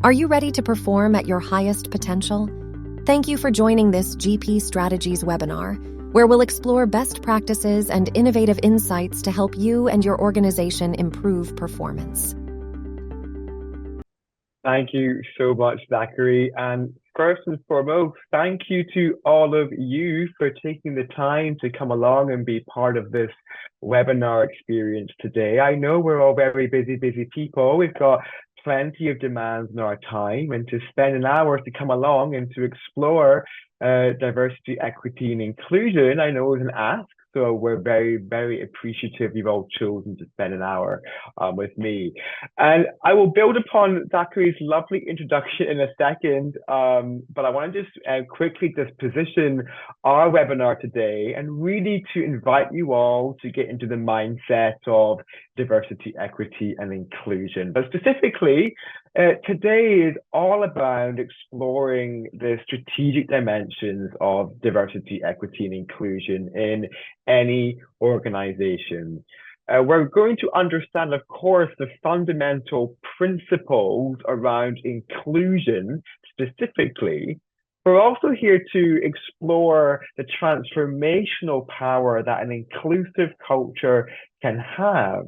Are you ready to perform at your highest potential? Thank you for joining this GP Strategies webinar, where we'll explore best practices and innovative insights to help you and your organization improve performance. Thank you so much, Zachary. And first and foremost, thank you to all of you for taking the time to come along and be part of this webinar experience today. I know we're all very busy people. We've got plenty of demands in our time, and to spend an hour to come along and to explore diversity, equity, and inclusion, I know is an ask. So we're very appreciative you've all chosen to spend an hour with me. And I will build upon Zachary's lovely introduction in a second, but I want to just quickly just position our webinar today and really to invite you all to get into the mindset of diversity, equity, and inclusion. But specifically, today is all about exploring the strategic dimensions of diversity, equity, and inclusion in any organization. We're going to understand, of course, the fundamental principles around inclusion specifically. We're also here to explore the transformational power that an inclusive culture can have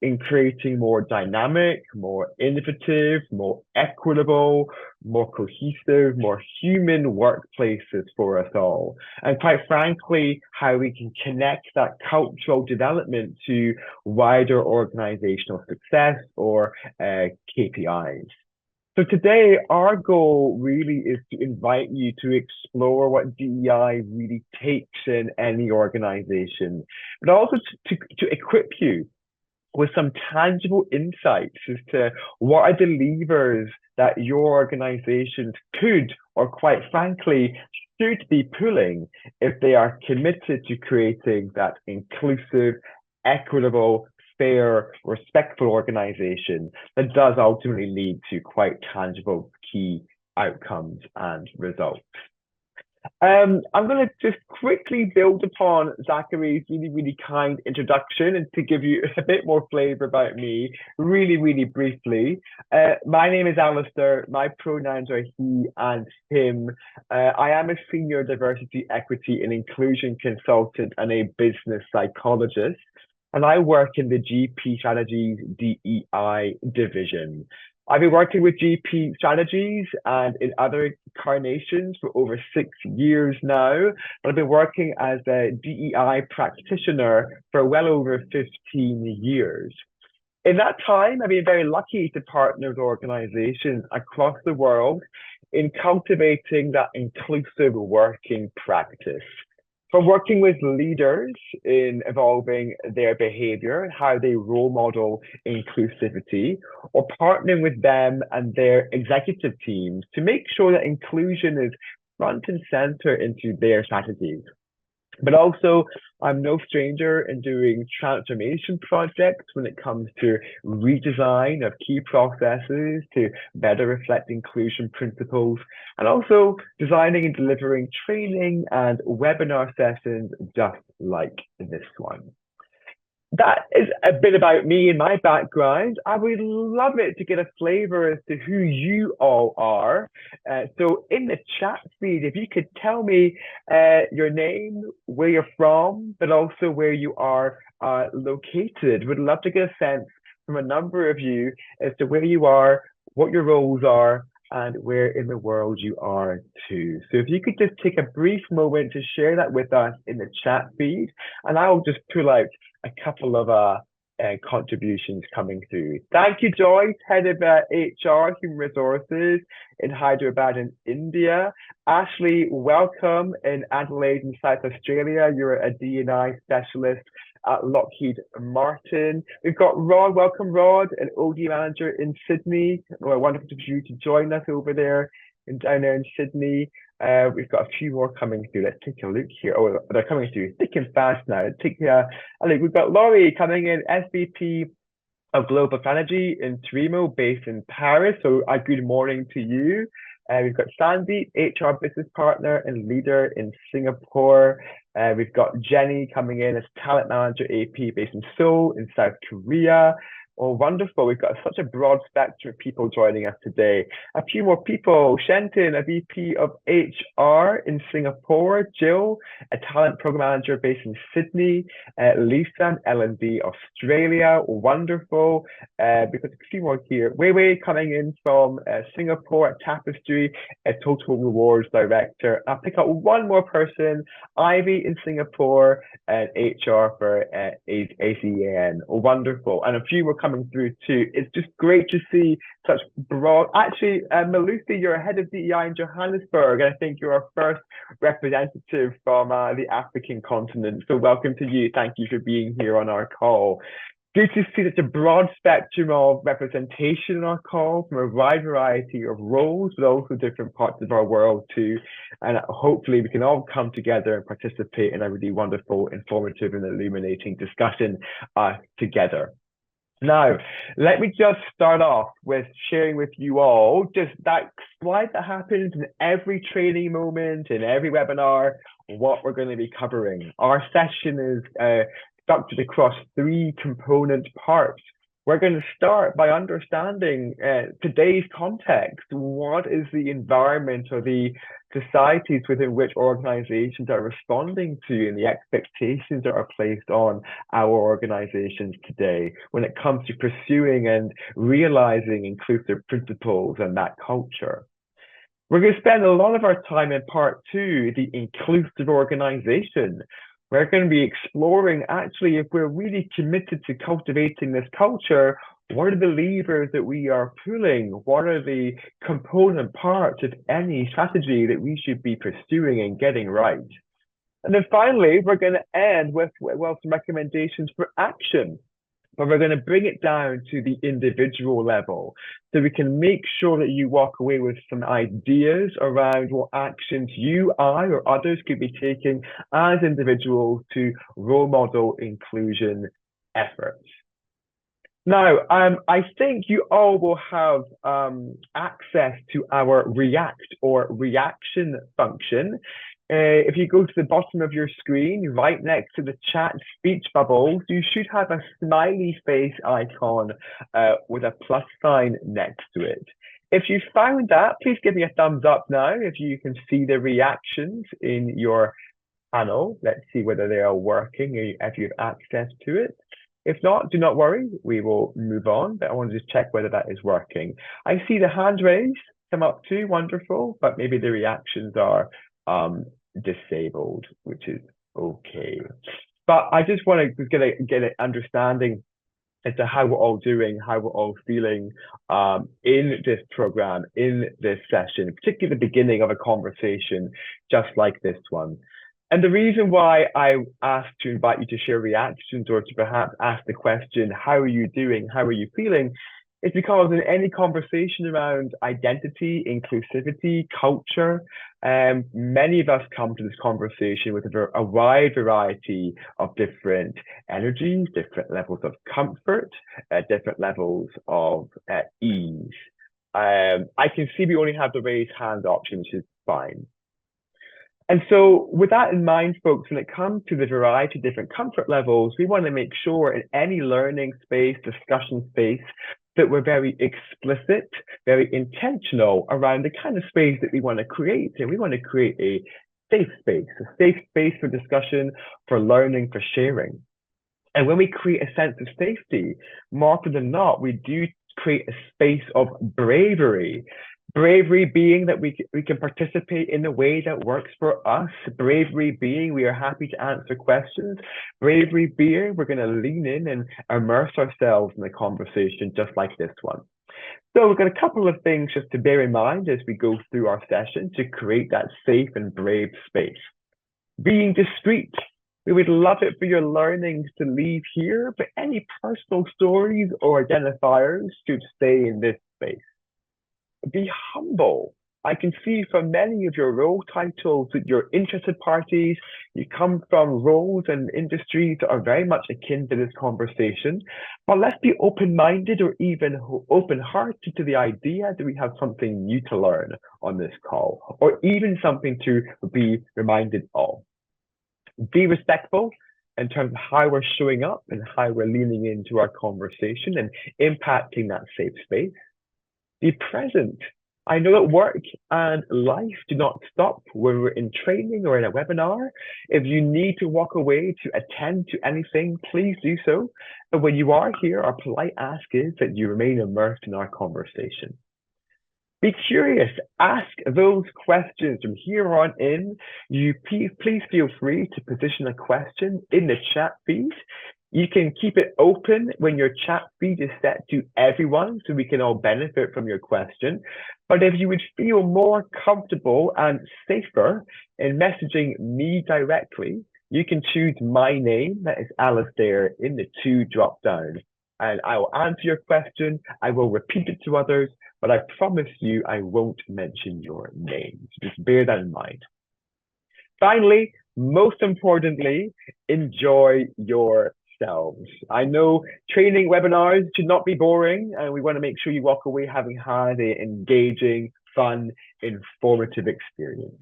in creating more dynamic, more innovative, more equitable, more cohesive, more human workplaces for us all. And quite frankly, how we can connect that cultural development to wider organizational success or KPIs. So today, our goal really is to invite you to explore what DEI really takes in any organization, but also to equip you with some tangible insights as to what are the levers that your organizations could, or quite frankly, should be pulling if they are committed to creating that inclusive, equitable, fair, respectful organization that does ultimately lead to quite tangible key outcomes and results. I'm going to just quickly build upon Zachary's really kind introduction and to give you a bit more flavor about me, really briefly. My name is Alistair. My pronouns are he and him. I am a senior diversity, equity, and inclusion consultant and a business psychologist, and I work in the GP Strategies DEI division. I've been working with GP Strategies and in other incarnations for over 6 years now, but I've been working as a DEI practitioner for well over 15 years. In that time, I've been very lucky to partner with organizations across the world in cultivating that inclusive working practice. From working with leaders in evolving their behavior, how they role model inclusivity, or partnering with them and their executive teams to make sure that inclusion is front and center into their strategies. But also, I'm no stranger in doing transformation projects when it comes to redesign of key processes to better reflect inclusion principles, and also designing and delivering training and webinar sessions just like this one. That is a bit about me and my background. I would love it to get a flavor as to who you all are. So in the chat feed, if you could tell me your name, where you're from, but also where you are located. Would love to get a sense from a number of you as to where you are, what your roles are, and where in the world you are too. So if you could just take a brief moment to share that with us in the chat feed, and I'll just pull out a couple of contributions coming through. Thank you, Joyce, head of HR, Human Resources in Hyderabad in India. Ashley, welcome in Adelaide in South Australia. You're a D&I specialist at Lockheed Martin. We've got Rod, welcome Rod, an OD manager in Sydney. Well, wonderful for you to join us over there down there in Sydney. We've got a few more coming through. Let's take a look here. Oh, they're coming through thick and fast now. Take a look. We've got Laurie coming in, SVP of Global Strategy in Trimo, based in Paris. So good morning to you. We've got Sandeep, HR business partner and leader in Singapore. We've got Jenny coming in as talent manager AP based in Seoul in South Korea. Oh, wonderful. We've got such a broad spectrum of people joining us today. A few more people. Shenton, a VP of HR in Singapore. Jill, a talent program manager based in Sydney. Lisa, an L&D Australia. Wonderful. We've got a few more here. Wei Wei coming in from Singapore at Tapestry, a total rewards director. I'll pick up one more person. Ivy in Singapore and HR for ACAN. Wonderful. And a few more coming through too. It's just great to see such broad. Actually, Malusi, you're head of DEI in Johannesburg. I think you're our first representative from the African continent. So welcome to you. Thank you for being here on our call. Good to see such a broad spectrum of representation in our call from a wide variety of roles, but also different parts of our world too. And hopefully we can all come together and participate in a really wonderful, informative and illuminating discussion together. Now, let me just start off with sharing with you all just that slide that happens in every training moment, in every webinar, what we're going to be covering. Our session is structured across three component parts. We're going to start by understanding today's context. What is the environment or the societies within which organizations are responding to and the expectations that are placed on our organizations today when it comes to pursuing and realizing inclusive principles and that culture? We're going to spend a lot of our time in part two, the inclusive organization. We're going to be exploring actually if we're really committed to cultivating this culture, what are the levers that we are pulling? What are the component parts of any strategy that we should be pursuing and getting right? And then finally, we're going to end with some recommendations for action. But we're going to bring it down to the individual level so we can make sure that you walk away with some ideas around what actions you, I, or others could be taking as individuals to role model inclusion efforts. Now, I think you all will have access to our react or reaction function. If you go to the bottom of your screen, right next to the chat speech bubbles, you should have a smiley face icon with a plus sign next to it. If you found that, please give me a thumbs up now if you can see the reactions in your panel. Let's see whether they are working, if you have access to it. If not, do not worry, we will move on, but I want to just check whether that is working. I see the hand raised come up too, wonderful, but maybe the reactions are disabled, which is okay. But I just want to get an understanding as to how we're all doing, how we're all feeling in this program, in this session, particularly the beginning of a conversation just like this one. And the reason why I asked to invite you to share reactions or to perhaps ask the question, how are you doing? How are you feeling? It's because in any conversation around identity, inclusivity, culture, many of us come to this conversation with a wide variety of different energies, different levels of comfort, different levels of ease. I can see we only have the raise hand option, which is fine. And so with that in mind, folks, when it comes to the variety of different comfort levels, we want to make sure in any learning space, discussion space, that we're very explicit, very intentional around the kind of space that we want to create. And we want to create a safe space for discussion, for learning, for sharing. And when we create a sense of safety, more often than not, we do create a space of bravery. Bravery being that we can participate in a way that works for us. Bravery being we are happy to answer questions. Bravery being we're going to lean in and immerse ourselves in the conversation just like this one. So we've got a couple of things just to bear in mind as we go through our session to create that safe and brave space. Being discreet. We would love it for your learnings to leave here, but any personal stories or identifiers should stay in this space. Be humble. I can see from many of your role titles that you're interested parties, you come from roles and industries that are very much akin to this conversation. But let's be open-minded or even open-hearted to the idea that we have something new to learn on this call, or even something to be reminded of. Be respectful. in terms of how we're showing up and how we're leaning into our conversation and impacting that safe space. Be present. I know that work and life do not stop when we're in training or in a webinar. If you need to walk away to attend to anything, please do so. But when you are here, our polite ask is that you remain immersed in our conversation. Be curious, ask those questions from here on in. Please feel free to position a question in the chat feed. You can keep it open when your chat feed is set to everyone so we can all benefit from your question. But if you would feel more comfortable and safer in messaging me directly, you can choose my name, that is Alistair, in the 2 drop down. And I will answer your question. I will repeat it to others, but I promise you I won't mention your name. So just bear that in mind. Finally, most importantly, enjoy yourselves. I know training webinars should not be boring, and we want to make sure you walk away having had an engaging, fun, informative experience.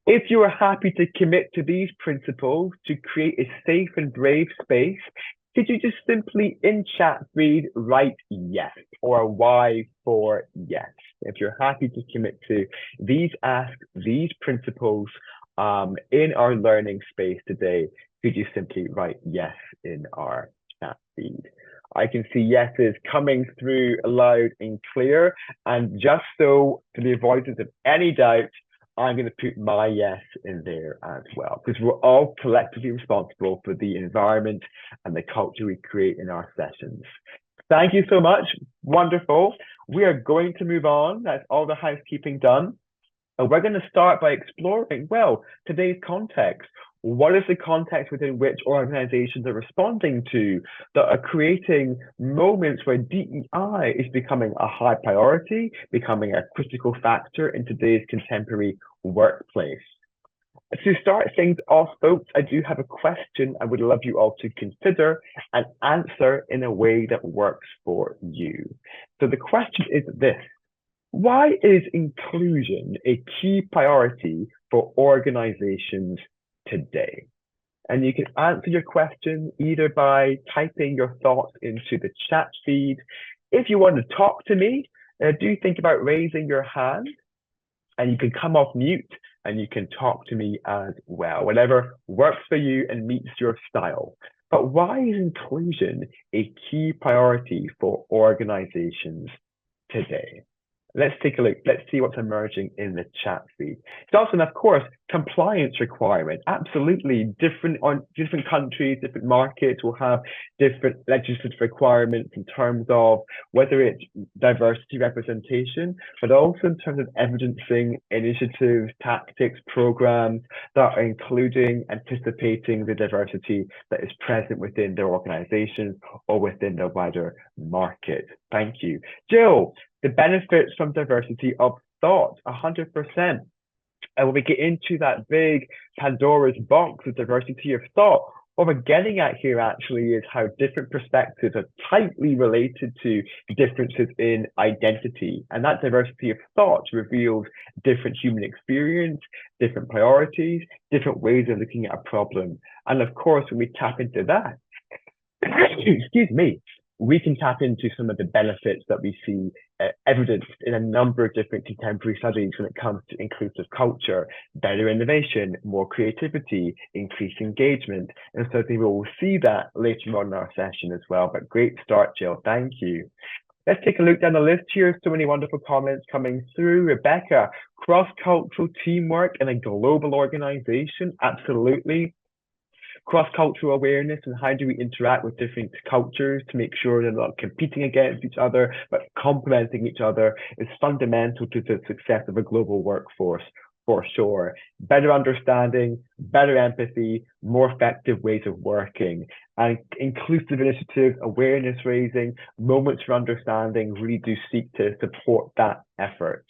If you are happy to commit to these principles to create a safe and brave space, could you just simply in chat feed write yes or a Y for yes? If you're happy to commit to these principles in our learning space today, could you simply write yes in our chat feed? I can see yeses coming through loud and clear. And just so, to the avoidance of any doubt, I'm going to put my yes in there as well, because we're all collectively responsible for the environment and the culture we create in our sessions. Thank you so much. Wonderful. We are going to move on. That's all the housekeeping done. And we're going to start by exploring, well, today's context. What is the context within which organizations are responding to that are creating moments where DEI is becoming a high priority, becoming a critical factor in today's contemporary workplace? To start things off, folks, I do have a question I would love you all to consider and answer in a way that works for you. So the question is this: why is inclusion a key priority for organizations today? And you can answer your question either by typing your thoughts into the chat feed. If you want to talk to me, do think about raising your hand, and you can come off mute and you can talk to me as well. Whatever works for you and meets your style. But why is inclusion a key priority for organizations today? Let's take a look. Let's see what's emerging in the chat feed. It's also, and of course, compliance requirement. Absolutely, different countries, different markets will have different legislative requirements in terms of whether it's diversity representation, but also in terms of evidencing initiatives, tactics, programs that are including, anticipating the diversity that is present within their organizations or within their wider market. Thank you. Jill, the benefits from diversity of thought, 100%. And when we get into that big Pandora's box of diversity of thought, what we're getting at here actually is how different perspectives are tightly related to differences in identity. And that diversity of thought reveals different human experience, different priorities, different ways of looking at a problem. And of course, when we tap into that, excuse me, we can tap into some of the benefits that we see evidenced in a number of different contemporary studies when it comes to inclusive culture, better innovation, more creativity, increased engagement. And certainly we will see that later on in our session as well. But great start, Jill. Thank you. Let's take a look down the list here. So many wonderful comments coming through. Rebecca, cross-cultural teamwork in a global organization. Absolutely. Cross-cultural awareness and how do we interact with different cultures to make sure they're not competing against each other, but complementing each other is fundamental to the success of a global workforce, for sure. Better understanding, better empathy, more effective ways of working, and inclusive initiatives, awareness raising, moments for understanding really do seek to support that effort.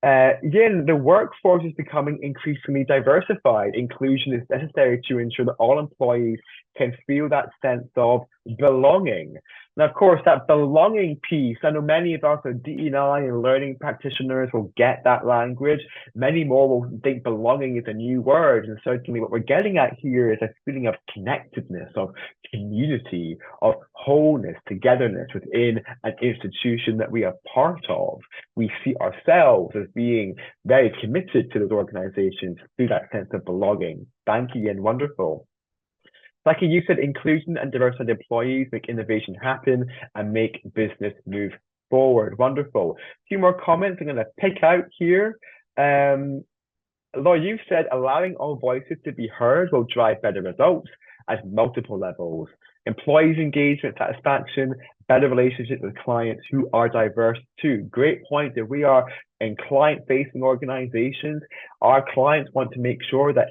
Again, the workforce is becoming increasingly diversified. Inclusion is necessary to ensure that all employees can feel that sense of belonging. Now, of course, that belonging piece, I know many of us are DEI and learning practitioners will get that language. Many more will think belonging is a new word. And certainly what we're getting at here is a feeling of connectedness, of community, of wholeness, togetherness within an institution that we are part of. We see ourselves as being very committed to those organizations through that sense of belonging. Thank you, and wonderful. Like you said, inclusion and diversity of employees make innovation happen and make business move forward. Wonderful. A few more comments I'm going to pick out here. Laura, you've said allowing all voices to be heard will drive better results at multiple levels. Employees' engagement, satisfaction, better relationships with clients who are diverse too. Great point. If we are in client-facing organizations, our clients want to make sure that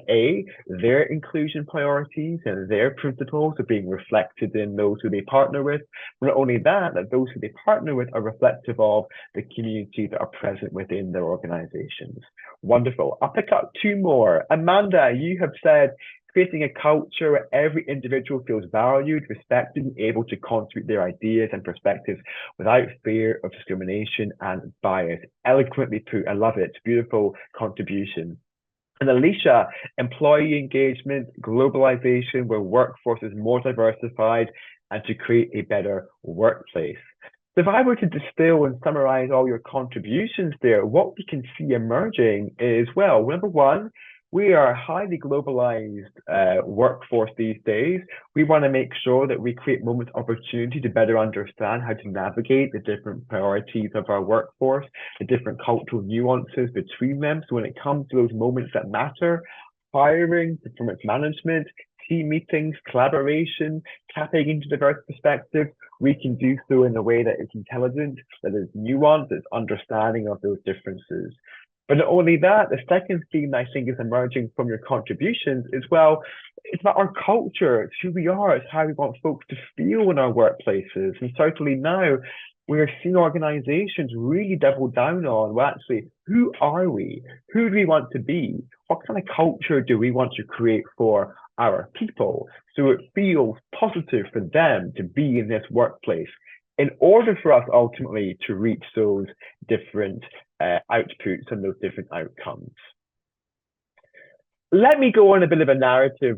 their inclusion priorities and their principles are being reflected in those who they partner with. Not only that those who they partner with are reflective of the community that are present within their organizations. Wonderful. I'll pick up two more. Amanda, you have said creating a culture where every individual feels valued, respected, and able to contribute their ideas and perspectives without fear of discrimination and bias. Eloquently put. I love it. Beautiful contribution. And Alicia, employee engagement, globalization, where workforce is more diversified, and to create a better workplace. So if I were to distill and summarize all your contributions there, what we can see emerging is, well, number one, we are a highly globalized workforce these days. We want to make sure that we create moments of opportunity to better understand how to navigate the different priorities of our workforce, the different cultural nuances between them. So when it comes to those moments that matter, hiring, performance management, team meetings, collaboration, tapping into diverse perspectives, we can do so in a way that is intelligent, that is nuanced, that's understanding of those differences. But not only that, the second theme I think is emerging from your contributions is, well, it's about our culture, it's who we are, it's how we want folks to feel in our workplaces. And certainly now we're seeing organizations really double down on, well, actually, who are we? Who do we want to be? What kind of culture do we want to create for our people so it feels positive for them to be in this workplace, in order for us ultimately to reach those different outputs and those different outcomes. Let me go on a bit of a narrative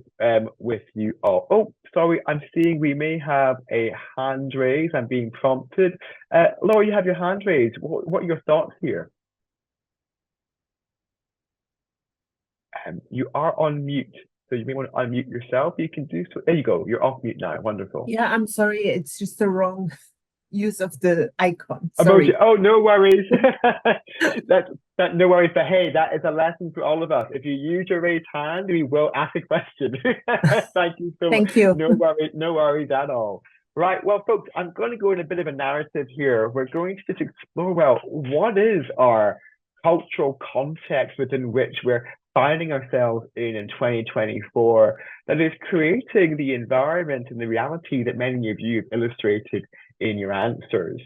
with you all. Oh, sorry, I'm seeing we may have a hand raised. I'm being prompted. Laura, you have your hand raised. What are your thoughts here? You are on mute, so you may want to unmute yourself. You can do so. There you go. You're off mute now. Wonderful. Yeah, I'm sorry. It's just the wrong use of the icon. Sorry. Emoji. Oh, no worries. that no worries. But hey, that is a lesson for all of us. If you use your raised hand, we will ask a question. Thank you so much. Thank you. No worries at all. Right. Well, folks, I'm going to go in a bit of a narrative here. We're going to just explore, well, what is our cultural context within which we're finding ourselves in 2024 that is creating the environment and the reality that many of you have illustrated in your answers.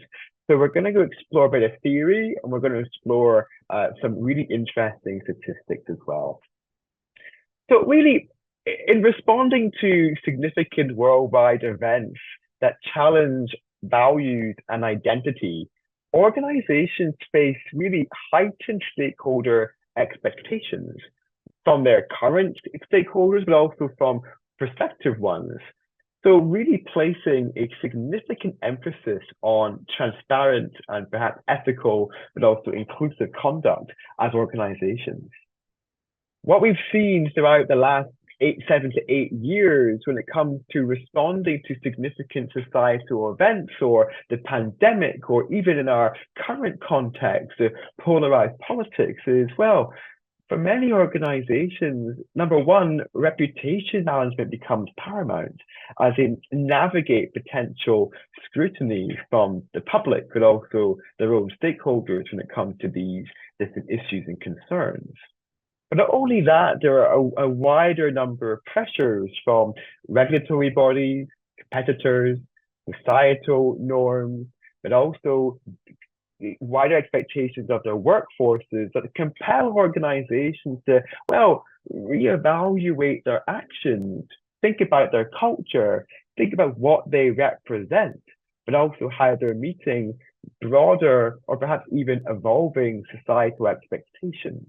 So we're going to go explore a bit of theory, and we're going to explore some really interesting statistics as well. So really, in responding to significant worldwide events that challenge values and identity, organizations face really heightened stakeholder expectations from their current stakeholders, but also from prospective ones. So really placing a significant emphasis on transparent and perhaps ethical, but also inclusive conduct as organizations. What we've seen throughout the last 7 to 8 years when it comes to responding to significant societal events or the pandemic, or even in our current context, the polarized politics is, well, for many organizations, number one, reputation management becomes paramount as they navigate potential scrutiny from the public, but also their own stakeholders when it comes to these different issues and concerns. But not only that, there are a wider number of pressures from regulatory bodies, competitors, societal norms, but also wider expectations of their workforces that compel organizations to, well, reevaluate their actions, think about their culture, think about what they represent, but also how they're meeting broader or perhaps even evolving societal expectations.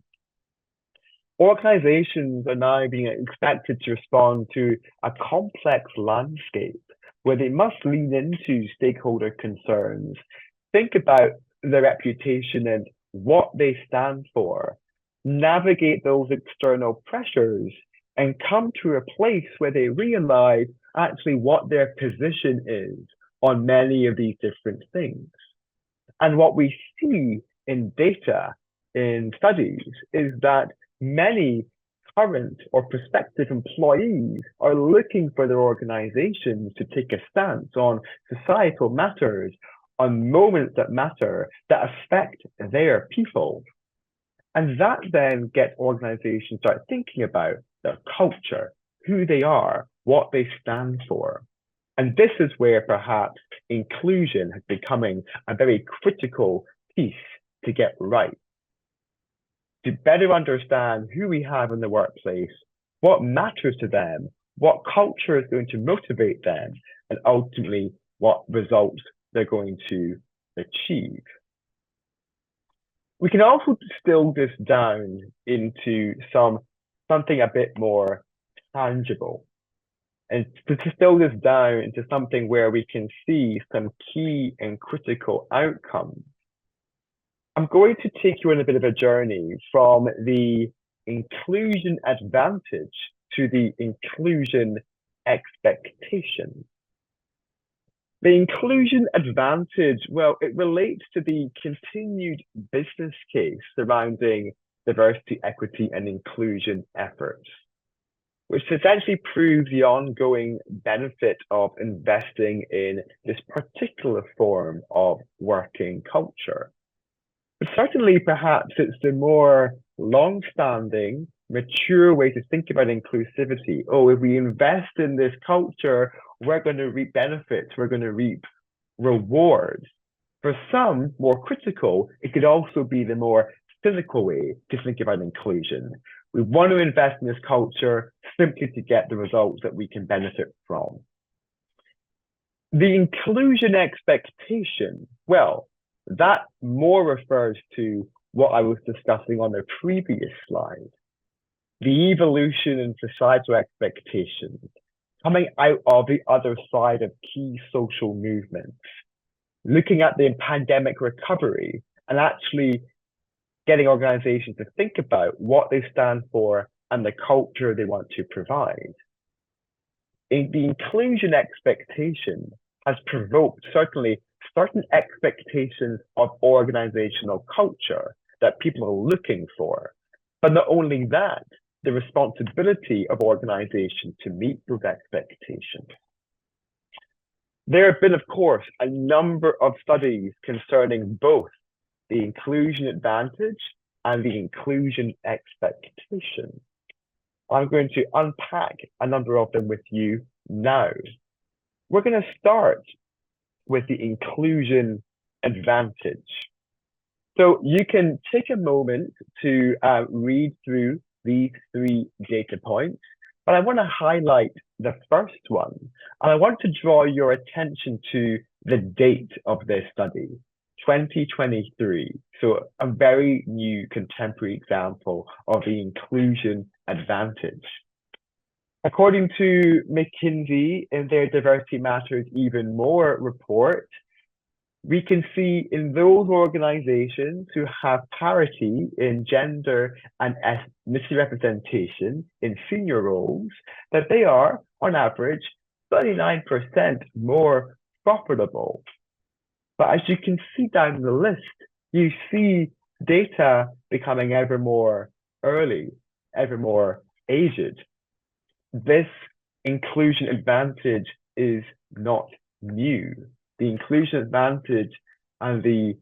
Organizations are now being expected to respond to a complex landscape where they must lean into stakeholder concerns, think about their reputation and what they stand for, navigate those external pressures, and come to a place where they realize actually what their position is on many of these different things. And what we see in data, in studies, is that many current or prospective employees are looking for their organizations to take a stance on societal matters, on moments that matter, that affect their people. And that then gets organizations start thinking about their culture, who they are, what they stand for. And this is where perhaps inclusion is becoming a very critical piece to get right. To better understand who we have in the workplace, what matters to them, what culture is going to motivate them, and ultimately what results they're going to achieve. We can also distill this down into something a bit more tangible. And to distill this down into something where we can see some key and critical outcomes, I'm going to take you on a bit of a journey from the inclusion advantage to the inclusion expectation. The inclusion advantage, well, it relates to the continued business case surrounding diversity, equity, and inclusion efforts, which essentially proves the ongoing benefit of investing in this particular form of working culture. But certainly, perhaps it's the more long-standing, mature way to think about inclusivity. Oh, if we invest in this culture, we're going to reap benefits, we're going to reap rewards. For some, more critical, it could also be the more cynical way to think about inclusion. We want to invest in this culture simply to get the results that we can benefit from. The inclusion expectation, well, that more refers to what I was discussing on the previous slide. The evolution in societal expectations coming out of the other side of key social movements, looking at the pandemic recovery and actually getting organizations to think about what they stand for and the culture they want to provide. The inclusion expectation has provoked certainly certain expectations of organizational culture that people are looking for. But not only that, the responsibility of organizations to meet those expectations. There have been, of course, a number of studies concerning both the inclusion advantage and the inclusion expectation. I'm going to unpack a number of them with you now. We're going to start with the inclusion advantage. So you can take a moment to read through these three data points, but I want to highlight the first one, and I want to draw your attention to the date of this study, 2023. So a very new contemporary example of the inclusion advantage. According to McKinsey in their Diversity Matters Even More report, we can see in those organizations who have parity in gender and ethnicity representation in senior roles, that they are, on average, 39% more profitable. But as you can see down the list, you see data becoming ever more early, ever more aged. This inclusion advantage is not new. The inclusion advantage and the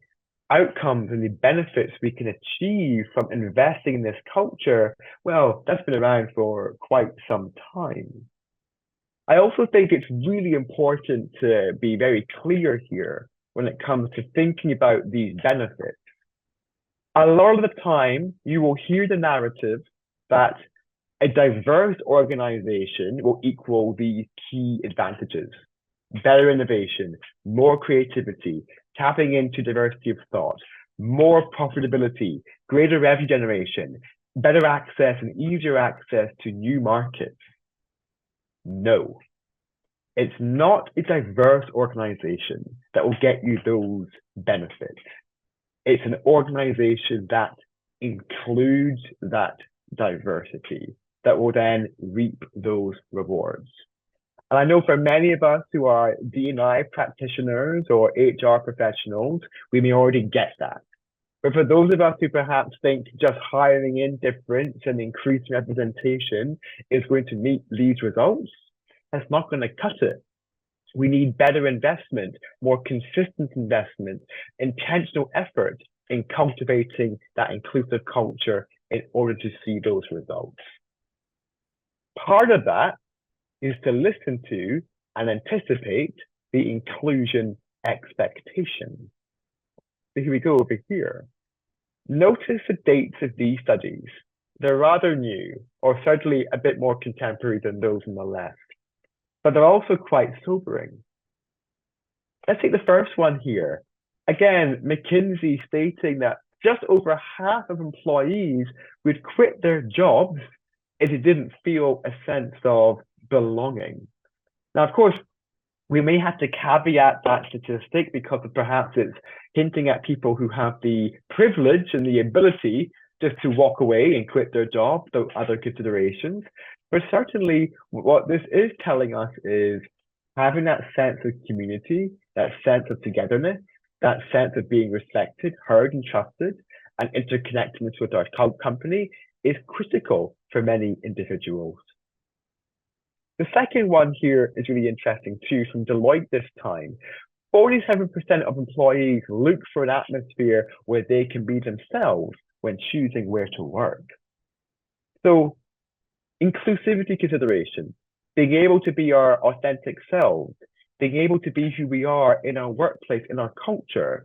outcomes and the benefits we can achieve from investing in this culture, well, that's been around for quite some time. I also think it's really important to be very clear here when it comes to thinking about these benefits. A lot of the time, you will hear the narrative that A diverse organization will equal these key advantages: better innovation, more creativity, tapping into diversity of thought, more profitability, greater revenue generation, better access and easier access to new markets. No, it's not a diverse organization that will get you those benefits. It's an organization that includes that diversity that will then reap those rewards. And I know for many of us who are D&I practitioners or HR professionals, we may already get that. But for those of us who perhaps think just hiring in difference and increased representation is going to meet these results, that's not going to cut it. We need better investment, more consistent investment, intentional effort in cultivating that inclusive culture in order to see those results. Part of that is to listen to and anticipate the inclusion expectation. So here we go over here. Notice the dates of these studies. They're rather new, or certainly a bit more contemporary than those on the left, but they're also quite sobering. Let's take the first one here. Again, McKinsey stating that just over half of employees would quit their jobs if they didn't feel a sense of belonging. Now, of course, we may have to caveat that statistic because perhaps it's hinting at people who have the privilege and the ability just to walk away and quit their job without other considerations. But certainly what this is telling us is having that sense of community, that sense of togetherness, that sense of being respected, heard and trusted, and interconnectedness with our company is critical for many individuals. The second one here is really interesting too, from Deloitte this time. 47% of employees look for an atmosphere where they can be themselves when choosing where to work. So, inclusivity consideration, being able to be our authentic selves, being able to be who we are in our workplace, in our culture,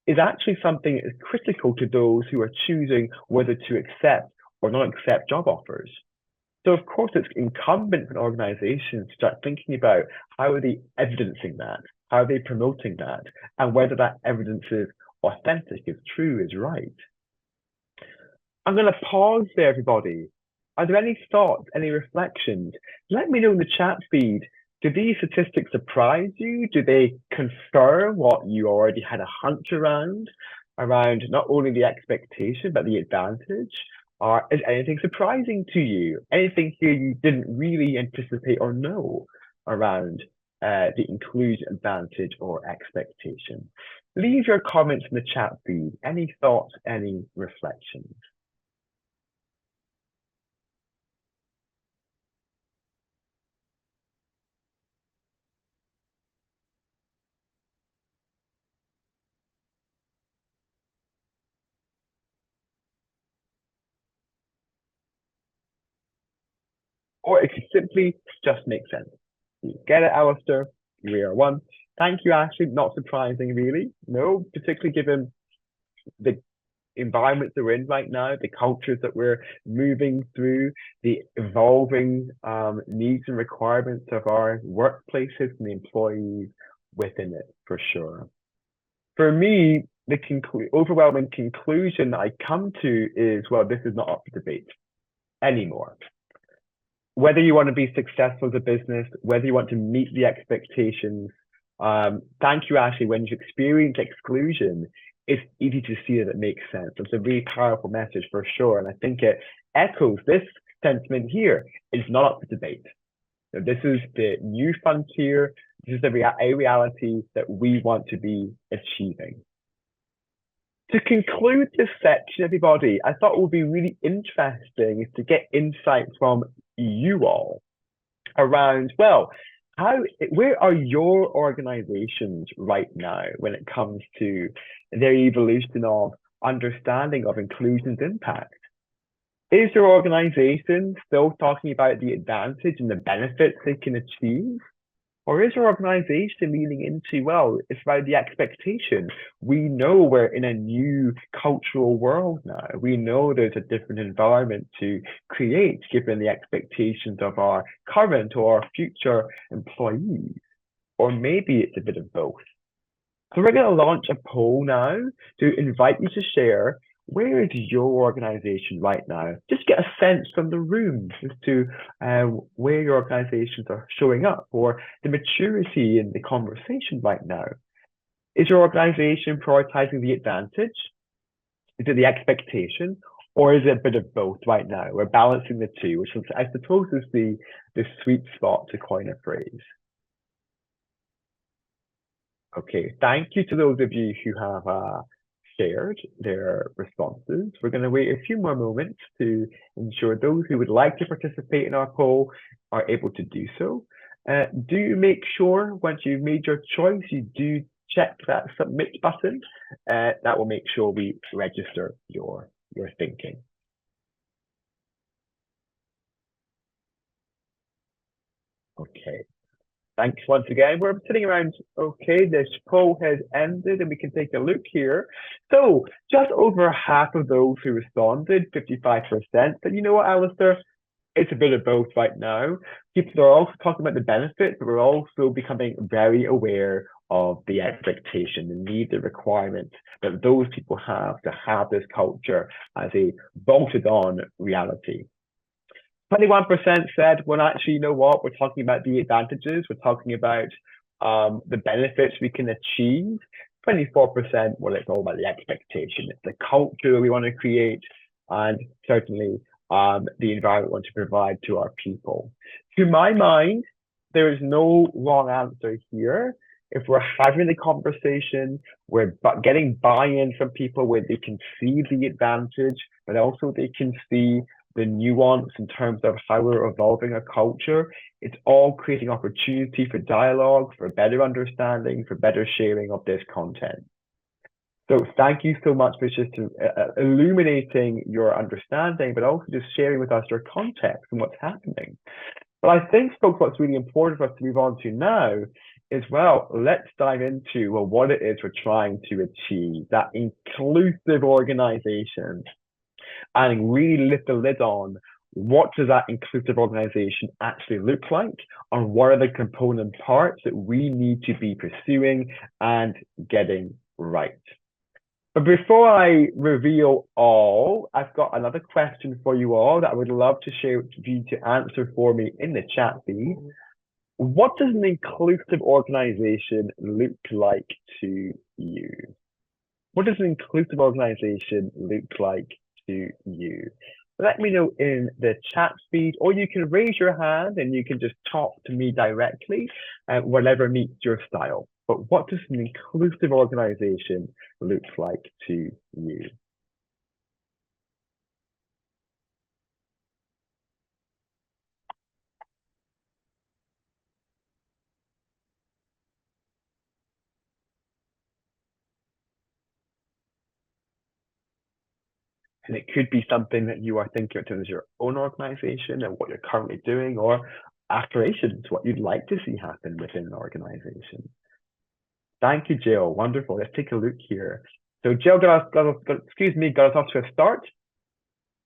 is actually something that is critical to those who are choosing whether to accept or not accept job offers. So of course, it's incumbent on organizations to start thinking about how are they evidencing that, how are they promoting that, and whether that evidence is authentic, is true, is right. I'm going to pause there, everybody. Are there any thoughts, any reflections? Let me know in the chat feed. Do these statistics surprise you? Do they confirm what you already had a hunch around not only the expectation, but the advantage? Or is anything surprising to you? Anything here you didn't really anticipate or know around the inclusion advantage or expectation? Leave your comments in the chat feed. Any thoughts, any reflections? Or it could simply just make sense. You get it, Alistair? We are one. Thank you, Ashley. Not surprising, really. No, particularly given the environments that we're in right now, the cultures that we're moving through, the evolving needs and requirements of our workplaces and the employees within it, for sure. For me, the overwhelming conclusion that I come to is, well, this is not up for debate anymore. Whether you want to be successful as a business, whether you want to meet the expectations, thank you, Ashley. When you experience exclusion, it's easy to see that it makes sense. It's a really powerful message for sure. And I think it echoes this sentiment here. It's not up for debate. So this is the new frontier. This is a reality that we want to be achieving. To conclude this section, everybody, I thought it would be really interesting to get insight from you all around, well, where are your organizations right now when it comes to their evolution of understanding of inclusion's impact? Is your organization still talking about the advantage and the benefits they can achieve? Or is our organization leaning into, well, it's about the expectation. We know we're in a new cultural world now. We know there's a different environment to create given the expectations of our current or our future employees. Or maybe it's a bit of both. So we're going to launch a poll now to invite you to share, where is your organization right now? Just get a sense from the room as to where your organizations are showing up, or the maturity in the conversation right now. Is your organization prioritizing the advantage? Is it the expectation? Or is it a bit of both right now? We're balancing the two, which I suppose is the sweet spot, to coin a phrase. Okay, thank you to those of you who have shared their responses. We're going to wait a few more moments to ensure those who would like to participate in our poll are able to do so. Do make sure once you've made your choice, you do check that submit button. That will make sure we register your thinking. Okay. Thanks once again. We're sitting around, okay, this poll has ended and we can take a look here. So just over half of those who responded, 55%. But you know what, Alistair? It's a bit of both right now. People are also talking about the benefits, but we're also becoming very aware of the expectation, the need, the requirement that those people have to have this culture as a bolted on reality. 21% said, well, actually, you know what? We're talking about the advantages. We're talking about the benefits we can achieve. 24%, well, it's all about the expectation. It's the culture we want to create, and certainly the environment we want to provide to our people. To my mind, there is no wrong answer here. If we're having the conversation, we're getting buy-in from people where they can see the advantage, but also they can see the nuance in terms of how we're evolving a culture. It's all creating opportunity for dialogue, for better understanding, for better sharing of this content. So thank you so much for just illuminating your understanding, but also just sharing with us your context and what's happening. But I think, folks, what's really important for us to move on to now is, well, let's dive into what it is we're trying to achieve, that inclusive organization, and really lift the lid on what does that inclusive organization actually look like, and what are the component parts that we need to be pursuing and getting right. But before I reveal all, I've got another question for you all that I would love to share with you to answer for me in the chat feed. What does an inclusive organization look like to you? What does an inclusive organization look like to you? Let me know in the chat feed, or you can raise your hand and you can just talk to me directly, whatever meets your style. But what does an inclusive organization look like to you? And it could be something that you are thinking in terms of your own organization and what you're currently doing, or aspirations, what you'd like to see happen within an organization. Thank you, Jill. Wonderful. Let's take a look here. So Jill got us off to a start.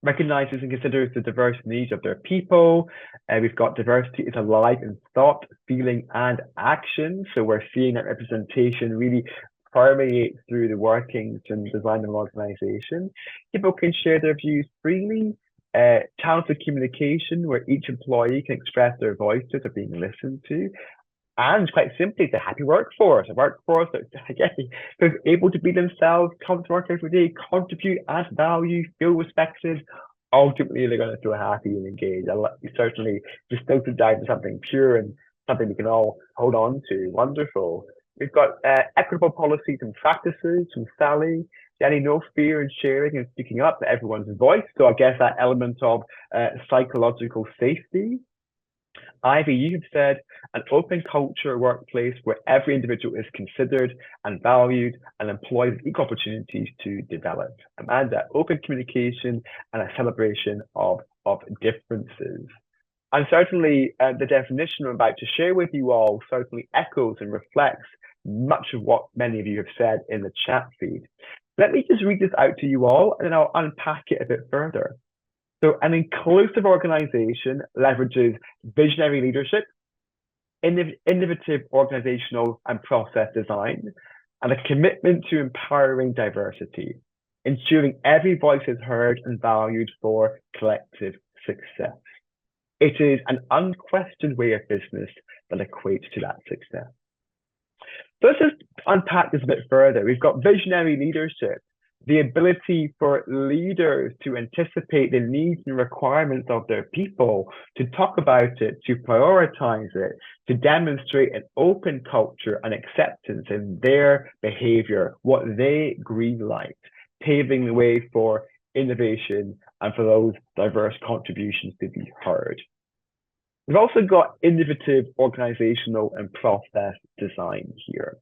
Recognizes and considers the diverse needs of their people. We've got diversity is alive in thought, feeling, and action. So we're seeing that representation really permeate through the workings and design of an organization. People can share their views freely. Talented communication, where each employee can express their voices are being listened to. And quite simply, it's a happy workforce, that's able to be themselves, come to work every day, contribute, add value, feel respected. Ultimately, they're going to feel happy and engaged. Certainly, just don't dive into something pure and something we can all hold on to. Wonderful. We've got equitable policies and practices from Sally. Jenny, no fear in sharing and speaking up to everyone's voice. So I guess that element of psychological safety. Ivy, you have said an open culture workplace where every individual is considered and valued and employed with equal opportunities to develop. Amanda, open communication and a celebration of differences. And certainly the definition I'm about to share with you all certainly echoes and reflects much of what many of you have said in the chat feed. Let me just read this out to you all, and then I'll unpack it a bit further. So an inclusive organization leverages visionary leadership, innovative organizational and process design, and a commitment to empowering diversity, ensuring every voice is heard and valued for collective success. It is an unquestioned way of business that equates to that success. So let's just unpack this a bit further. We've got visionary leadership, the ability for leaders to anticipate the needs and requirements of their people, to talk about it, to prioritize it, to demonstrate an open culture and acceptance in their behavior, what they greenlight, paving the way for innovation and for those diverse contributions to be heard. We've also got innovative organizational and process design here.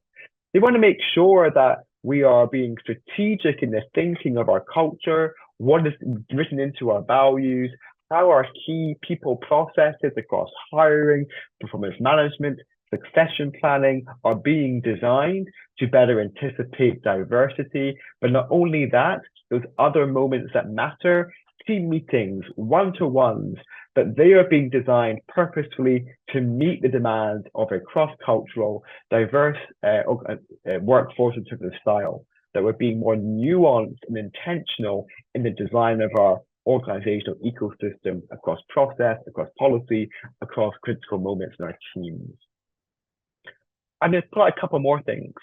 They want to make sure that we are being strategic in the thinking of our culture, what is written into our values, how our key people processes across hiring, performance management, succession planning are being designed to better anticipate diversity. But not only that, those other moments that matter, team meetings, one-to-ones, that they are being designed purposefully to meet the demands of a cross-cultural, diverse workforce in terms of style, that we're being more nuanced and intentional in the design of our organizational ecosystem across process, across policy, across critical moments in our teams. I'm going to put out a couple more things.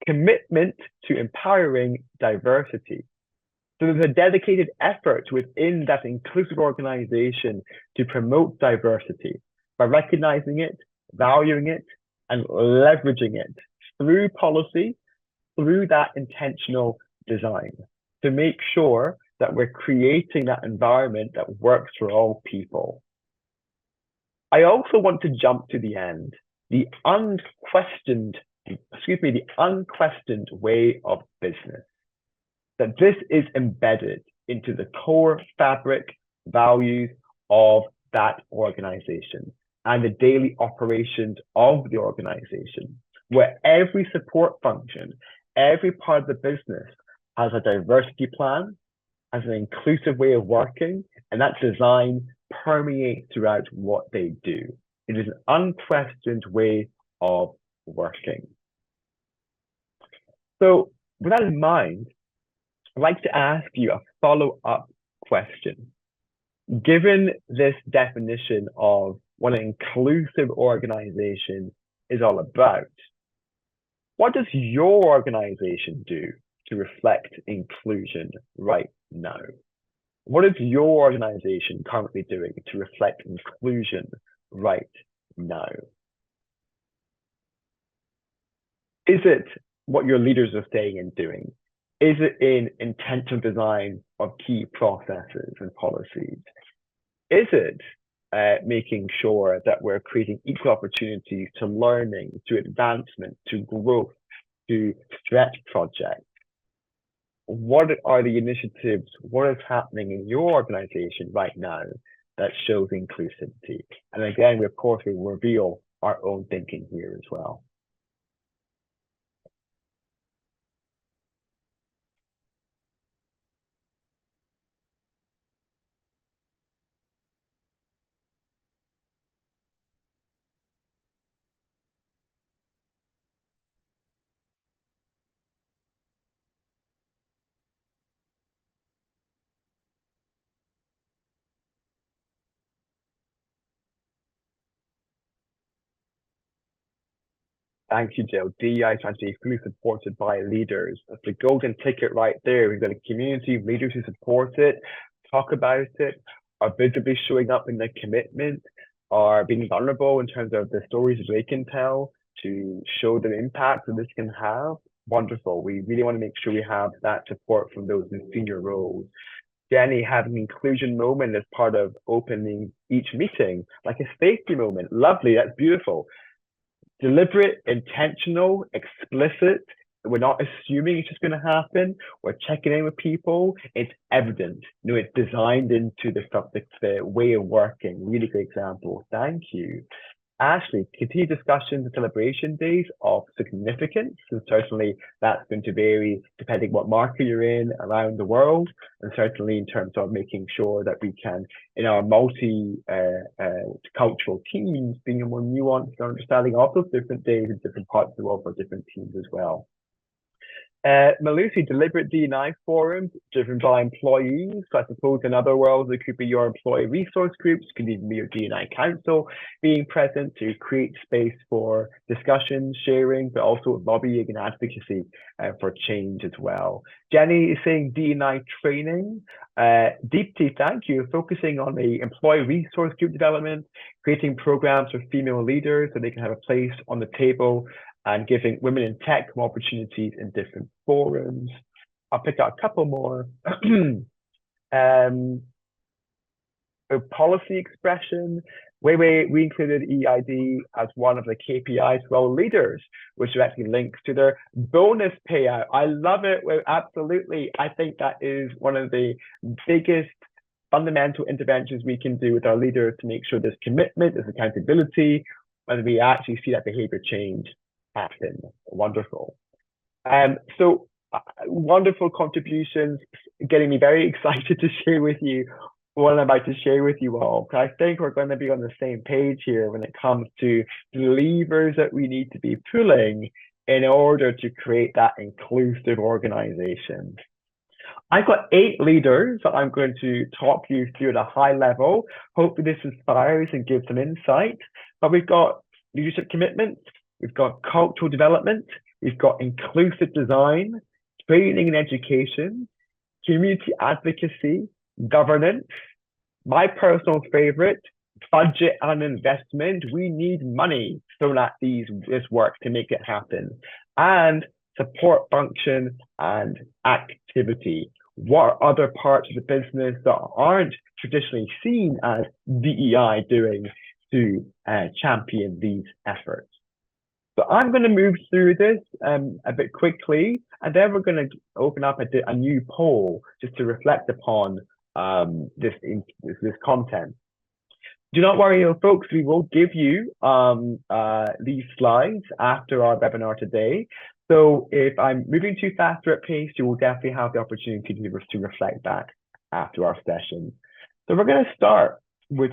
Commitment to empowering diversity. So there's a dedicated effort within that inclusive organization to promote diversity by recognizing it, valuing it, and leveraging it through policy, through that intentional design, to make sure that we're creating that environment that works for all people. I also want to jump to the end, the unquestioned way of business. That this is embedded into the core fabric values of that organization and the daily operations of the organization, where every support function, every part of the business has a diversity plan, has an inclusive way of working, and that design permeates throughout what they do. It is an unquestioned way of working. So with that in mind, I'd like to ask you a follow-up question. Given this definition of what an inclusive organization is all about, what does your organization do to reflect inclusion right now? What is your organization currently doing to reflect inclusion right now? Is it what your leaders are saying and doing? Is it in intentional design of key processes and policies? Is it making sure that we're creating equal opportunities to learning, to advancement, to growth, to stretch projects? What are the initiatives? What is happening in your organization right now that shows inclusivity? And again, we, of course, we reveal our own thinking here as well. Thank you, Jill. DEI strategy fully supported by leaders. That's the golden ticket right there. We've got a community of leaders who support it, talk about it, are visibly showing up in their commitment, are being vulnerable in terms of the stories they can tell to show the impact that this can have. Wonderful. We really want to make sure we have that support from those in senior roles. Jenny having an inclusion moment as part of opening each meeting, like a safety moment. Lovely. That's beautiful. Deliberate, intentional, explicit, we're not assuming it's just going to happen. We're checking in with people. It's evident. It's designed into the way of working. Really good example. Thank you. Ashley, continue discussions and celebration days of significance, and certainly that's going to vary depending what market you're in around the world, and certainly in terms of making sure that we can, in our multi-cultural teams, being a more nuanced understanding of those different days in different parts of the world for different teams as well. Malusi, deliberate D&I forums driven by employees. So I suppose in other worlds, it could be your employee resource groups, could even be your D&I council being present to create space for discussion, sharing, but also lobbying and advocacy for change as well. Jenny is saying D&I training. Deepti, thank you. Focusing on the employee resource group development, creating programs for female leaders so they can have a place on the table, and giving women in tech more opportunities in different forums. I'll pick out a couple more. Policy expression. We included EID as one of the KPIs for all leaders, which directly links to their bonus payout. I love it. Well, absolutely. I think that is one of the biggest fundamental interventions we can do with our leaders to make sure there's commitment, there's accountability, and we actually see that behavior change happen. Wonderful. So wonderful contributions, getting me very excited to share with you what I'm about to share with you all. I think we're going to be on the same page here when it comes to the levers that we need to be pulling in order to create that inclusive organization. I've got 8 leaders that I'm going to talk you through at a high level. Hopefully this inspires and gives some insight. But we've got leadership commitment, we've got cultural development, we've got inclusive design, training and education, community advocacy, governance, my personal favorite, budget and investment. We need money thrown at this work to make it happen. And support function and activity. What are other parts of the business that aren't traditionally seen as DEI doing to champion these efforts? So I'm going to move through this a bit quickly, and then we're going to open up a new poll just to reflect upon this content. Do not worry, folks, we will give you these slides after our webinar today. So if I'm moving too fast or at pace, you will definitely have the opportunity to reflect back after our session. So we're going to start with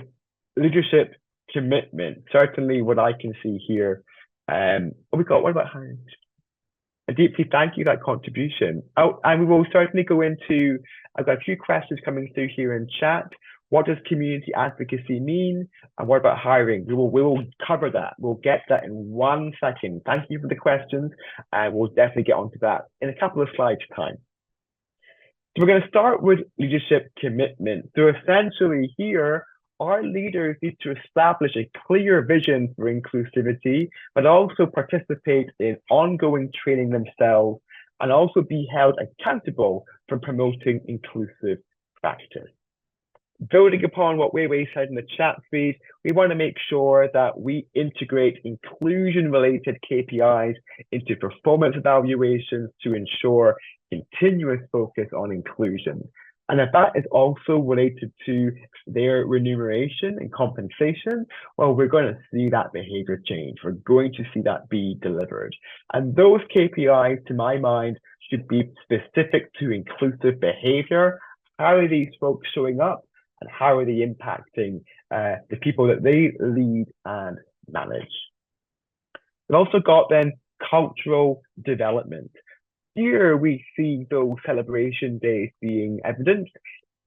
leadership commitment. Certainly what I can see here. What about hiring? Deeply thank you for that contribution. Oh, and we will certainly go into, I've got a few questions coming through here in chat. What does community advocacy mean? And what about hiring? We will cover that. We'll get that in 1 second. Thank you for the questions. And we'll definitely get onto that in a couple of slides time. So we're going to start with leadership commitment. So essentially here, our leaders need to establish a clear vision for inclusivity, but also participate in ongoing training themselves and also be held accountable for promoting inclusive practice. Building upon what Weiwei said in the chat feed, we want to make sure that we integrate inclusion-related KPIs into performance evaluations to ensure continuous focus on inclusion. And if that is also related to their remuneration and compensation, well, we're going to see that behavior change. We're going to see that be delivered. And those KPIs, to my mind, should be specific to inclusive behavior. How are these folks showing up? And how are they impacting the people that they lead and manage? We've also got then cultural development. Here we see those celebration days being evidenced.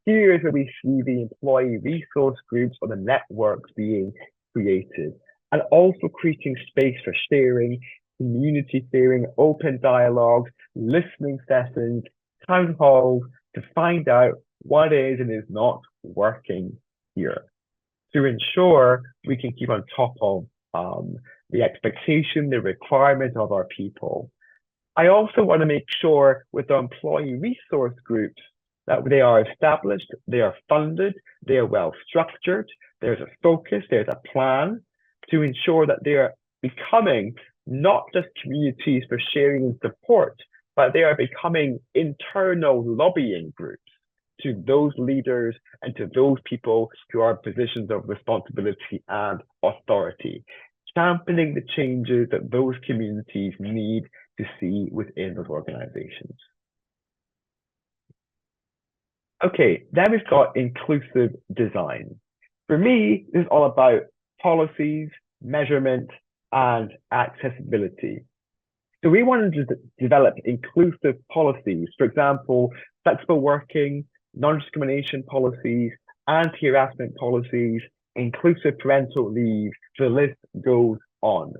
Here is where we see the employee resource groups or the networks being created, and also creating space for sharing, community sharing, open dialogues, listening sessions, town halls to find out what is and is not working here, to ensure we can keep on top of the expectation, the requirement of our people. I also want to make sure with our employee resource groups that they are established, they are funded, they are well structured, there's a focus, there's a plan to ensure that they are becoming not just communities for sharing and support, but they are becoming internal lobbying groups to those leaders and to those people who are in positions of responsibility and authority, championing the changes that those communities need to see within those organizations. Okay, then we've got inclusive design. For me, this is all about policies, measurement, and accessibility. So we wanted to develop inclusive policies, for example, flexible working, non-discrimination policies, anti-harassment policies, inclusive parental leave, the list goes on.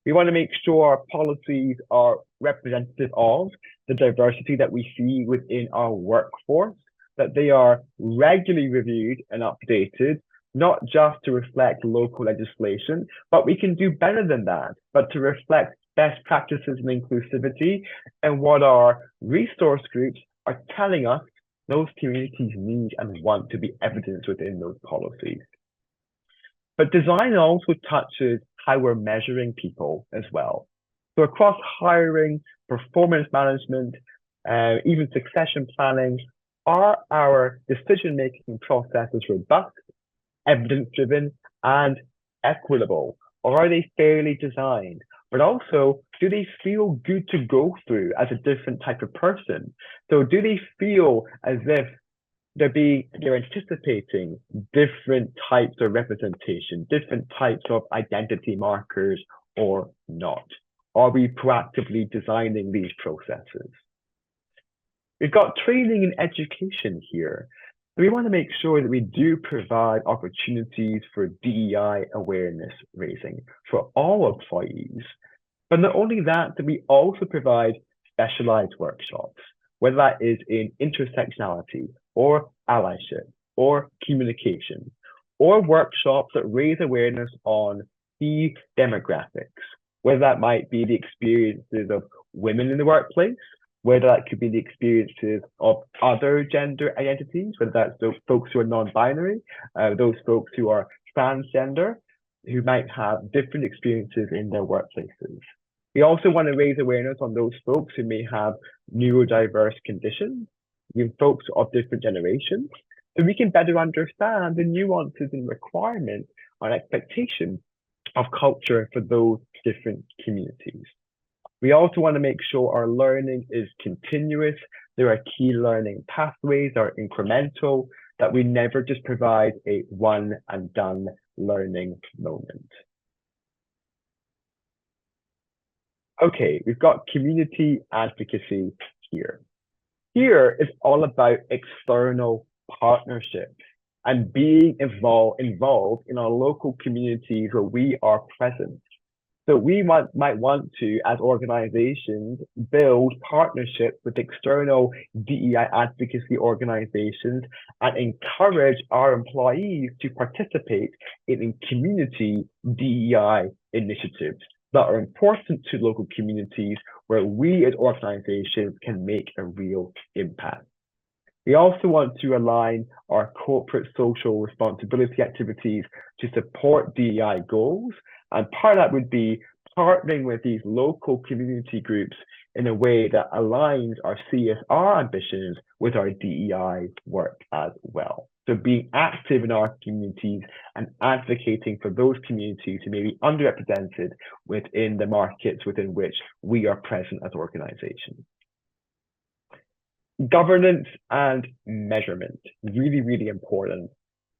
We want to make sure our policies are representative of the diversity that we see within our workforce, that they are regularly reviewed and updated, not just to reflect local legislation, but we can do better than that, but to reflect best practices in inclusivity and what our resource groups are telling us those communities need and want to be evidenced within those policies. But design also touches how we're measuring people as well. So across hiring, performance management, even succession planning, are our decision-making processes robust, evidence-driven, and equitable? Or are they fairly designed? But also, do they feel good to go through as a different type of person? So do they feel as if they're anticipating different types of representation, different types of identity markers or not? Are we proactively designing these processes? We've got training and education here. We want to make sure that we do provide opportunities for DEI awareness raising for all employees. But not only that, that we also provide specialized workshops, whether that is in intersectionality or allyship or communication, or workshops that raise awareness on key demographics, whether that might be the experiences of women in the workplace, whether that could be the experiences of other gender identities, whether that's those folks who are non-binary, those folks who are transgender, who might have different experiences in their workplaces. We also want to raise awareness on those folks who may have neurodiverse conditions, even folks of different generations, so we can better understand the nuances and requirements and expectations of culture for those different communities. We also want to make sure our learning is continuous. There are key learning pathways, are incremental, that we never just provide a one and done learning moment. Okay, we've got community advocacy here. Here is all about external partnerships and being involved in our local communities where we are present. So we might want to, as organizations, build partnerships with external DEI advocacy organizations and encourage our employees to participate in community DEI initiatives that are important to local communities where we as organizations can make a real impact. We also want to align our corporate social responsibility activities to support DEI goals. And part of that would be partnering with these local community groups in a way that aligns our CSR ambitions with our DEI work as well. So being active in our communities and advocating for those communities who may be underrepresented within the markets within which we are present as organizations. Governance and measurement, really, really important.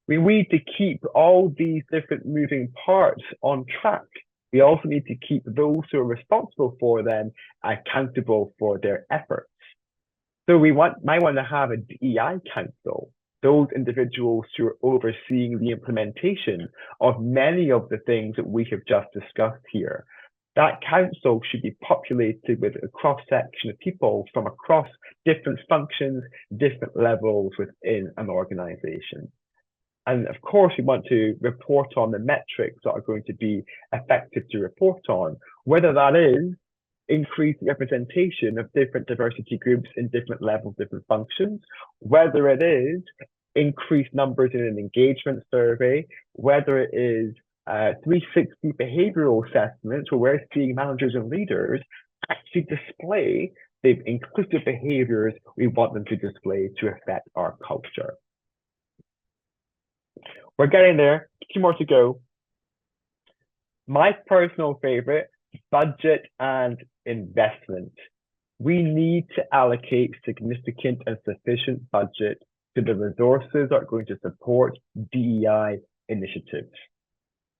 We need to keep all these different moving parts on track. We also need to keep those who are responsible for them accountable for their efforts. So we might want to have a DEI council, those individuals who are overseeing the implementation of many of the things that we have just discussed here. That council should be populated with a cross-section of people from across different functions, different levels within an organization. And of course, we want to report on the metrics that are going to be effective to report on, whether that is increased representation of different diversity groups in different levels, different functions, whether it is increased numbers in an engagement survey, whether it is 360 behavioral assessments where we're seeing managers and leaders actually display the inclusive behaviors we want them to display to affect our culture. We're getting there, 2 more to go. My personal favorite, budget and investment. We need to allocate significant and sufficient budget to the resources that are going to support DEI initiatives.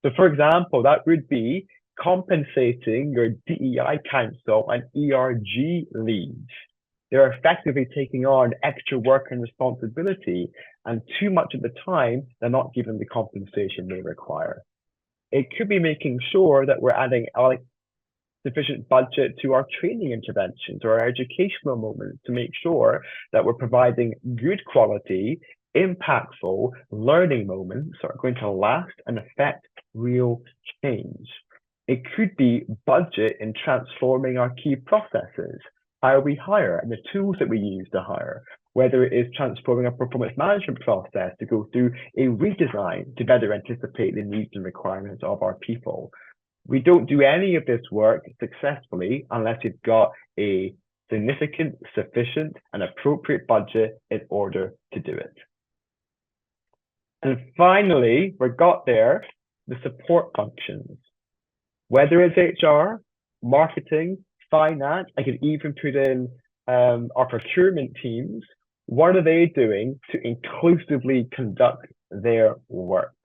So for example, that would be compensating your DEI council and ERG leads. They're effectively taking on extra work and responsibility, and too much of the time, they're not given the compensation they require. It could be making sure that we're adding sufficient budget to our training interventions or our educational moments to make sure that we're providing good quality, impactful learning moments that are going to last and affect real change. It could be budget in transforming our key processes, how we hire and the tools that we use to hire, whether it is transforming our performance management process to go through a redesign to better anticipate the needs and requirements of our people. We don't do any of this work successfully unless you've got a significant, sufficient, and appropriate budget in order to do it. And finally, we got there, the support functions. Whether it's HR, marketing, finance, I could even put in our procurement teams. What are they doing to inclusively conduct their work?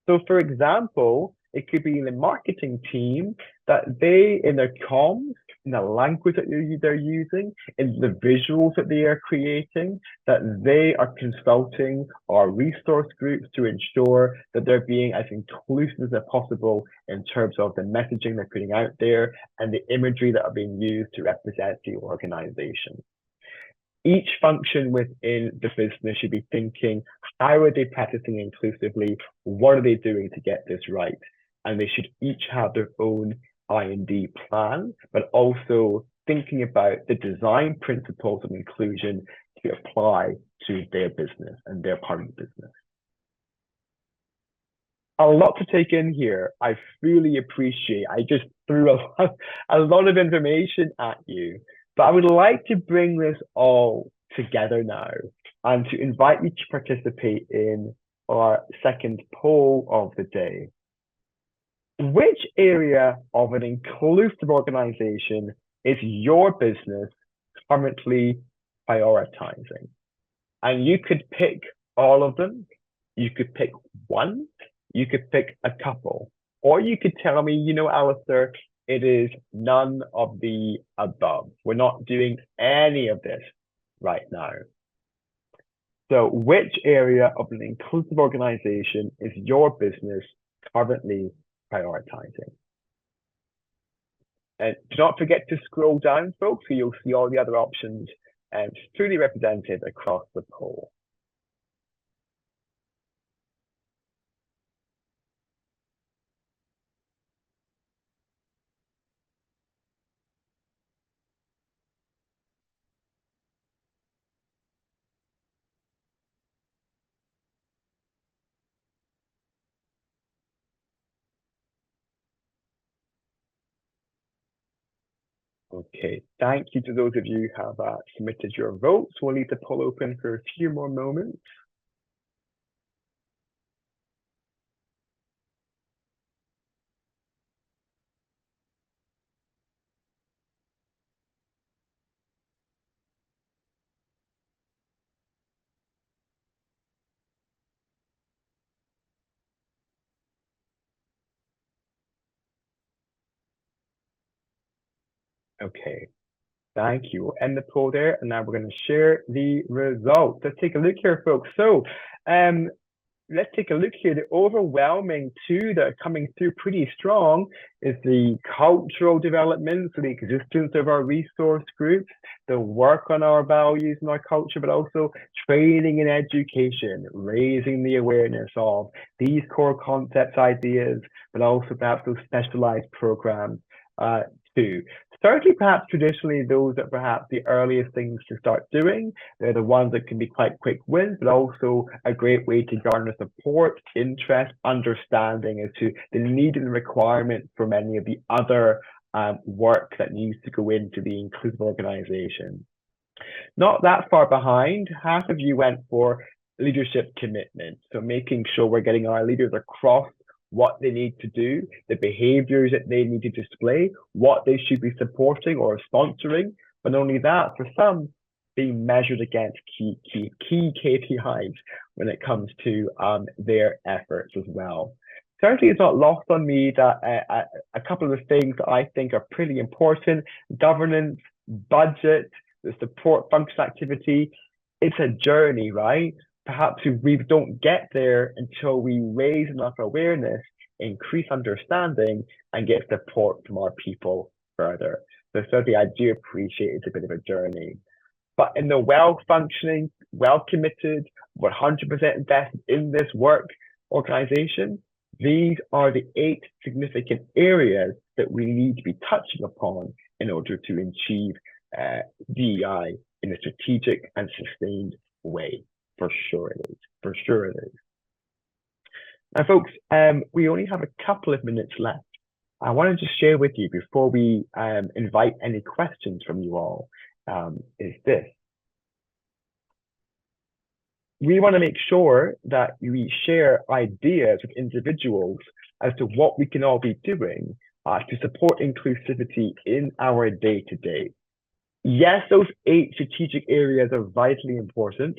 So for example, it could be in the marketing team that they, in their comms, in the language that they're using, in the visuals that they are creating, that they are consulting our resource groups to ensure that they're being as inclusive as possible in terms of the messaging they're putting out there and the imagery that are being used to represent the organization. Each function within the business should be thinking, how are they practicing inclusively? What are they doing to get this right? And they should each have their own I&D plan, but also thinking about the design principles of inclusion to apply to their business and their part of the business. A lot to take in here. I fully appreciate. I just threw a lot of information at you, but I would like to bring this all together now and to invite you to participate in our second poll of the day. Which area of an inclusive organization is your business currently prioritizing? And you could pick all of them. You could pick one. You could pick a couple. Or you could tell me, you know, Alistair, it is none of the above. We're not doing any of this right now. So which area of an inclusive organization is your business currently prioritizing? And do not forget to scroll down, folks, so you'll see all the other options truly represented across the poll. Okay, thank you to those of you who have submitted your votes. We'll leave the poll open for a few more moments. Okay, thank you. We'll end the poll there, and now we're going to share the results. Let's take a look here, folks. So let's take a look here. The overwhelming two that are coming through pretty strong is the cultural development, so the existence of our resource groups, the work on our values and our culture, but also training and education, raising the awareness of these core concepts, ideas, but also perhaps those specialized programs too. Certainly, perhaps traditionally, those are perhaps the earliest things to start doing. They're the ones that can be quite quick wins, but also a great way to garner support, interest, understanding as to the need and the requirement for many of the other work that needs to go into the inclusive organization. Not that far behind, half of you went for leadership commitment. So making sure we're getting our leaders across what they need to do, the behaviors that they need to display, what they should be supporting or sponsoring. But not only that, for some, being measured against key KPIs when it comes to their efforts as well. Certainly, it's not lost on me that a couple of the things that I think are pretty important: governance, budget, the support function activity. It's a journey, right? Perhaps we don't get there until we raise enough awareness, increase understanding, and get support from our people further. So certainly I do appreciate it's a bit of a journey. But in the well-functioning, well-committed, 100% invested in this work organization, these are the 8 significant areas that we need to be touching upon in order to achieve DEI in a strategic and sustained way. For sure it is. For sure it is. Now, folks, we only have a couple of minutes left. I wanted to share with you before we invite any questions from you all is this. We want to make sure that we share ideas with individuals as to what we can all be doing to support inclusivity in our day-to-day. Yes, those 8 strategic areas are vitally important,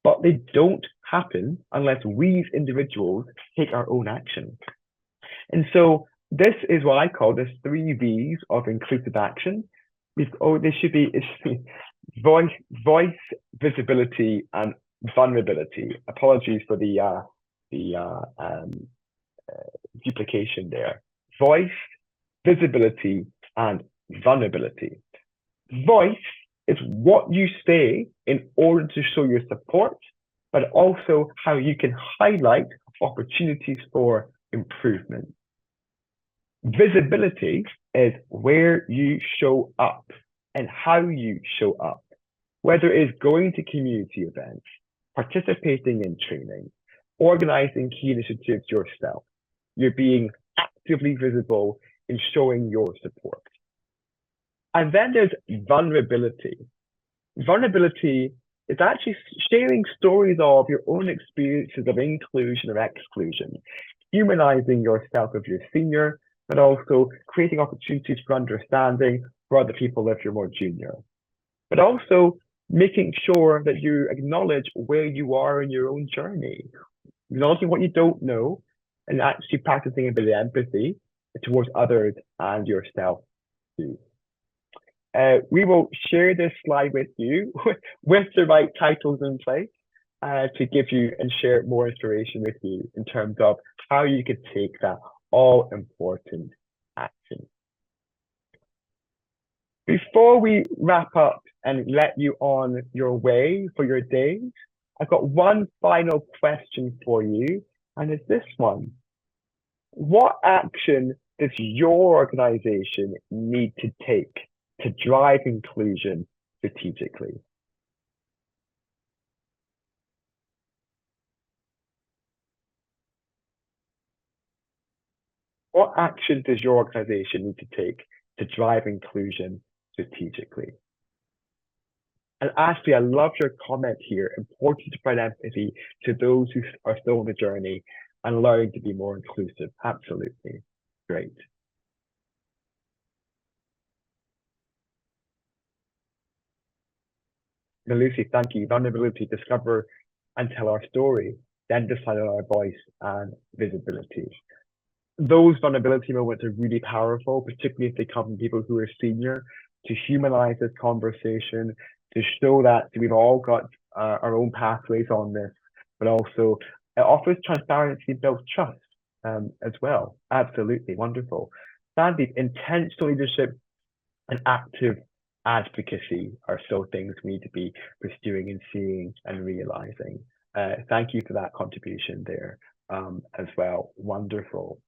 but they don't happen unless we as individuals take our own action. And so this is what I call the 3 V's of inclusive action. They should be voice, visibility, and vulnerability. Apologies for the duplication there. Voice, visibility, and vulnerability. Voice is what you say in order to show your support, but also how you can highlight opportunities for improvement. Visibility is where you show up and how you show up, whether it's going to community events, participating in training, organizing key initiatives yourself. You're being actively visible in showing your support. And then there's vulnerability. Vulnerability is actually sharing stories of your own experiences of inclusion or exclusion, humanizing yourself if you're senior, but also creating opportunities for understanding for other people if you're more junior. But also making sure that you acknowledge where you are in your own journey, acknowledging what you don't know, and actually practicing a bit of empathy towards others and yourself too. We will share this slide with you with the right titles in place to give you and share more inspiration with you in terms of how you could take that all important action. Before we wrap up and let you on your way for your days, I've got one final question for you, and it's this one. What action does your organization need to take to drive inclusion strategically? What action does your organization need to take to drive inclusion strategically? And Ashley, I love your comment here. Important to provide empathy to those who are still on the journey and learning to be more inclusive. Absolutely. Great. Now, Lucy, thank you. Vulnerability, discover and tell our story, then decide on our voice and visibility. Those vulnerability moments are really powerful, particularly if they come from people who are senior, to humanize this conversation, to show that we've all got our own pathways on this, but also it offers transparency and builds trust as well. Absolutely wonderful. Sandy, intentional leadership and active advocacy are still things we need to be pursuing and seeing and realizing. Thank you for that contribution there as well. Wonderful.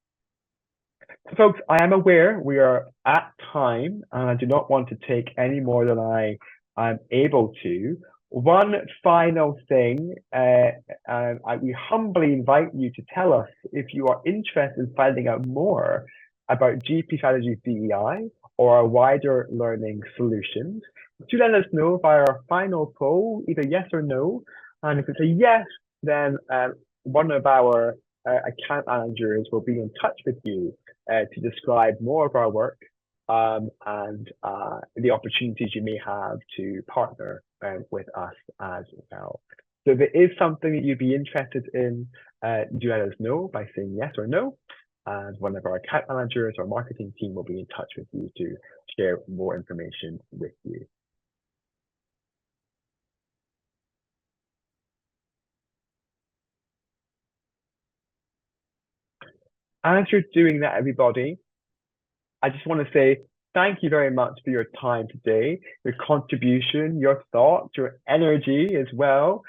So folks, I am aware we are at time, and I do not want to take any more than I am able to. One final thing, we humbly invite you to tell us if you are interested in finding out more about GP Strategies DEI or our wider learning solutions. Do let us know via our final poll, either yes or no. And if it's a yes, then one of our account managers will be in touch with you to describe more of our work and the opportunities you may have to partner with us as well. So if it is something that you'd be interested in, do let us know by saying yes or no. And one of our account managers or marketing team will be in touch with you to share more information with you. As you're doing that, everybody, I just want to say thank you very much for your time today, your contribution, your thoughts, your energy as well.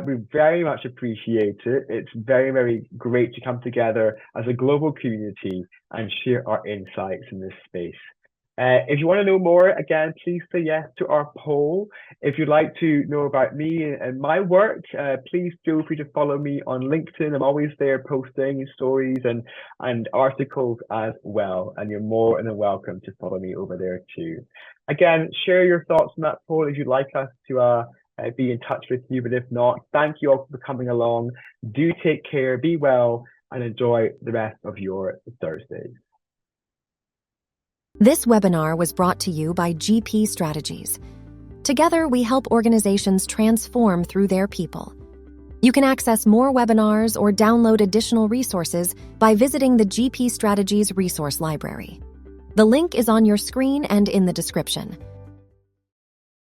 We very much appreciate it. It's very, very great to come together as a global community and share our insights in this space. If you want to know more, again, please say yes to our poll. If you'd like to know about me and my work, please feel free to follow me on LinkedIn. I'm always there posting stories and articles as well. And you're more than welcome to follow me over there too. Again, share your thoughts on that poll if you'd like us to be in touch with you. But if not, thank you all for coming along. Do take care, be well, and enjoy the rest of your Thursdays. This webinar was brought to you by GP Strategies. Together, we help organizations transform through their people. You can access more webinars or download additional resources by visiting the GP Strategies Resource Library. The link is on your screen and in the description.